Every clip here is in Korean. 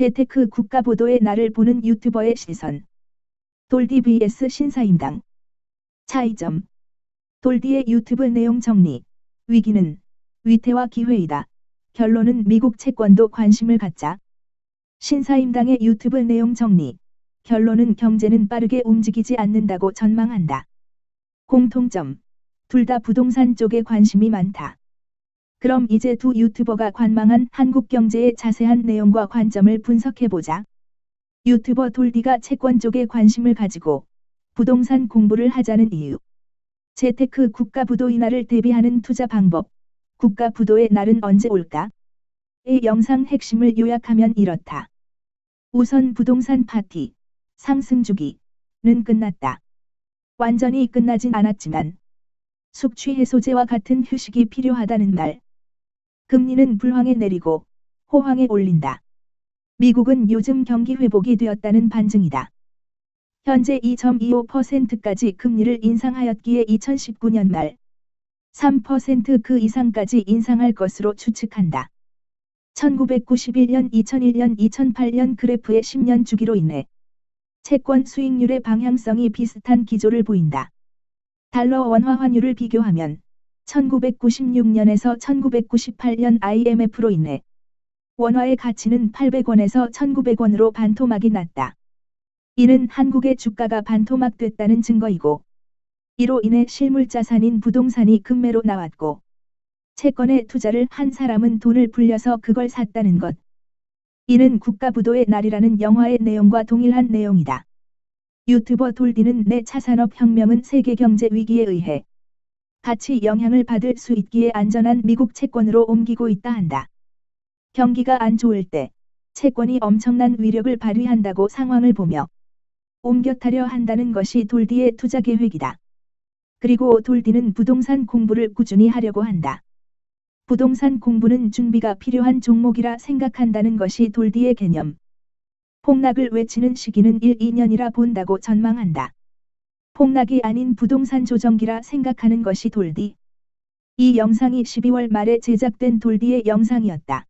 재테크 국가보도의 날을 보는 유튜버의 시선. 돌디 vs 신사임당. 차이점. 돌디의 유튜브 내용 정리. 위기는 위태와 기회이다. 결론은 미국 채권도 관심을 갖자. 신사임당의 유튜브 내용 정리. 결론은 경제는 빠르게 움직이지 않는다고 전망한다. 공통점. 둘 다 부동산 쪽에 관심이 많다. 그럼 이제 두 유튜버가 관망한 한국 경제의 자세한 내용과 관점을 분석해보자. 유튜버 돌디가 채권 쪽에 관심을 가지고 부동산 공부를 하자는 이유. 재테크 국가부도 이날을 대비하는 투자 방법. 국가부도의 날은 언제 올까? 이 영상 핵심을 요약하면 이렇다. 우선 부동산 파티, 상승 주기는 끝났다. 완전히 끝나진 않았지만 숙취 해소제와 같은 휴식이 필요하다는 말. 금리는 불황에 내리고 호황에 올린다. 미국은 요즘 경기 회복이 되었다는 반증이다. 현재 2.25%까지 금리를 인상하였기에 2019년 말 3% 그 이상까지 인상할 것으로 추측한다. 1991년, 2001년, 2008년 그래프의 10년 주기로 인해 채권 수익률의 방향성이 비슷한 기조를 보인다. 달러 원화 환율을 비교하면 1996년에서 1998년 IMF로 인해 원화의 가치는 800원에서 1900원으로 반토막이 났다. 이는 한국의 주가가 반토막됐다는 증거이고 이로 인해 실물자산인 부동산이 급매로 나왔고 채권에 투자를 한 사람은 돈을 불려서 그걸 샀다는 것. 이는 국가부도의 날이라는 영화의 내용과 동일한 내용이다. 유튜버 돌디는 내 차산업 혁명은 세계 경제 위기에 의해 같이 영향을 받을 수 있기에 안전한 미국 채권으로 옮기고 있다 한다. 경기가 안 좋을 때 채권이 엄청난 위력을 발휘한다고 상황을 보며 옮겨 타려 한다는 것이 돌디의 투자 계획이다. 그리고 돌디는 부동산 공부를 꾸준히 하려고 한다. 부동산 공부는 준비가 필요한 종목이라 생각한다는 것이 돌디의 개념. 폭락을 외치는 시기는 1-2년이라 본다고 전망한다. 폭락이 아닌 부동산 조정기라 생각하는 것이 돌디. 이 영상이 12월 말에 제작된 돌디의 영상이었다.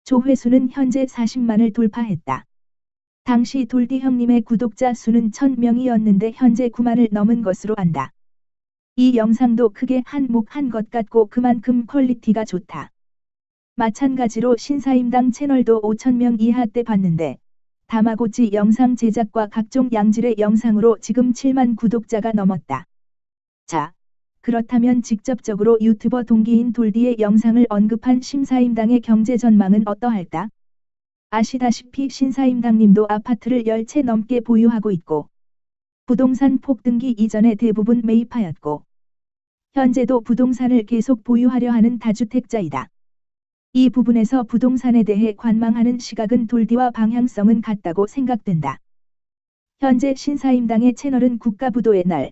조회수는 현재 40만을 돌파했다. 당시 돌디 형님의 구독자 수는 1000명이었는데 현재 9만을 넘은 것으로 안다. 이 영상도 크게 한몫한 것 같고 그만큼 퀄리티가 좋다. 마찬가지로 신사임당 채널도 5,000명 이하 때 봤는데 다마고치 영상 제작과 각종 양질의 영상으로 지금 7만 구독자가 넘었다. 자, 그렇다면 직접적으로 유튜버 동기인 돌디의 영상을 언급한 신사임당의 경제 전망은 어떠할까? 아시다시피 신사임당님도 아파트를 10채 넘게 보유하고 있고 부동산 폭등기 이전에 대부분 매입하였고 현재도 부동산을 계속 보유하려 하는 다주택자이다. 이 부분에서 부동산에 대해 관망하는 시각은 돌디와 방향성은 같다고 생각된다. 현재 신사임당의 채널은 국가부도의 날,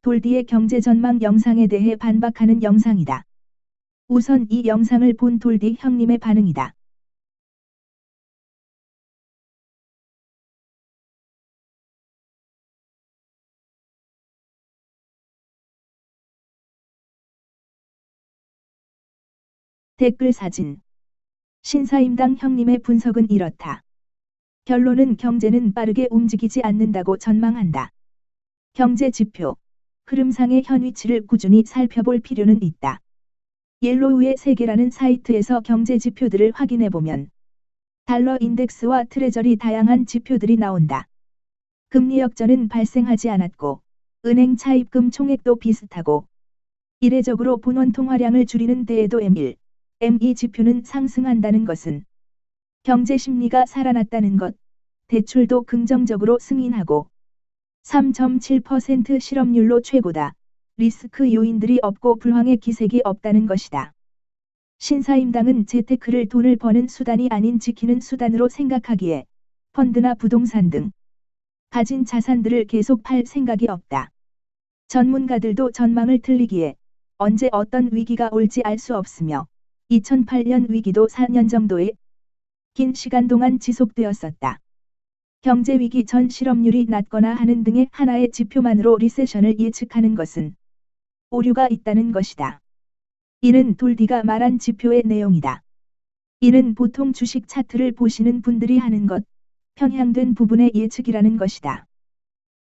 돌디의 경제 전망 영상에 대해 반박하는 영상이다. 우선 이 영상을 본 돌디 형님의 반응이다. 댓글 사진. 신사임당 형님의 분석은 이렇다. 결론은 경제는 빠르게 움직이지 않는다고 전망한다. 경제 지표, 흐름상의 현 위치를 꾸준히 살펴볼 필요는 있다. 옐로우의 세계라는 사이트에서 경제 지표들을 확인해보면 달러 인덱스와 트레저리 다양한 지표들이 나온다. 금리 역전은 발생하지 않았고 은행 차입금 총액도 비슷하고 이례적으로 본원 통화량을 줄이는 데에도 M1, M2 지표는 상승한다는 것은 경제 심리가 살아났다는 것, 대출도 긍정적으로 승인하고 3.7% 실업률로 최고다. 리스크 요인들이 없고 불황의 기색이 없다는 것이다. 신사임당은 재테크를 돈을 버는 수단이 아닌 지키는 수단으로 생각하기에 펀드나 부동산 등 가진 자산들을 계속 팔 생각이 없다. 전문가들도 전망을 틀리기에 언제 어떤 위기가 올지 알 수 없으며 2008년 위기도 4년 정도의 긴 시간 동안 지속되었었다. 경제 위기 전 실업률이 낮거나 하는 등의 하나의 지표만으로 리세션을 예측하는 것은 오류가 있다는 것이다. 이는 돌디가 말한 지표의 내용이다. 이는 보통 주식 차트를 보시는 분들이 하는 것, 편향된 부분의 예측이라는 것이다.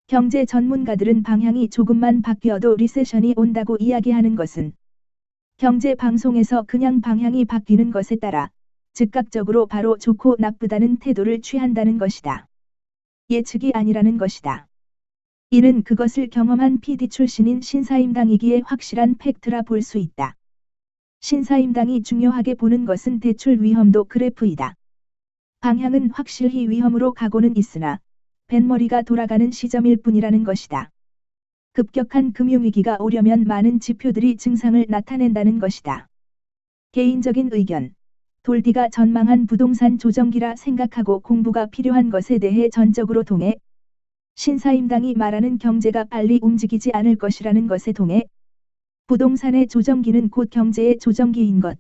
경제 전문가들은 방향이 조금만 바뀌어도 리세션이 온다고 이야기하는 것은 경제 방송에서 그냥 방향이 바뀌는 것에 따라 즉각적으로 바로 좋고 나쁘다는 태도를 취한다는 것이다. 예측이 아니라는 것이다. 이는 그것을 경험한 PD 출신인 신사임당이기에 확실한 팩트라 볼 수 있다. 신사임당이 중요하게 보는 것은 대출 위험도 그래프이다. 방향은 확실히 위험으로 가고는 있으나 뱃머리가 돌아가는 시점일 뿐이라는 것이다. 급격한 금융위기가 오려면 많은 지표들이 증상을 나타낸다는 것이다. 개인적인 의견. 돌디가 전망한 부동산 조정기라 생각하고 공부가 필요한 것에 대해 전적으로 동해. 신사임당이 말하는 경제가 빨리 움직이지 않을 것이라는 것에 동해. 부동산의 조정기는 곧 경제의 조정기인 것.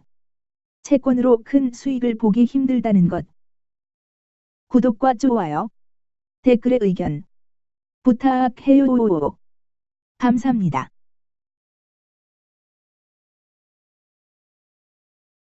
채권으로 큰 수익을 보기 힘들다는 것. 구독과 좋아요, 댓글에 의견 부탁해요. 감사합니다.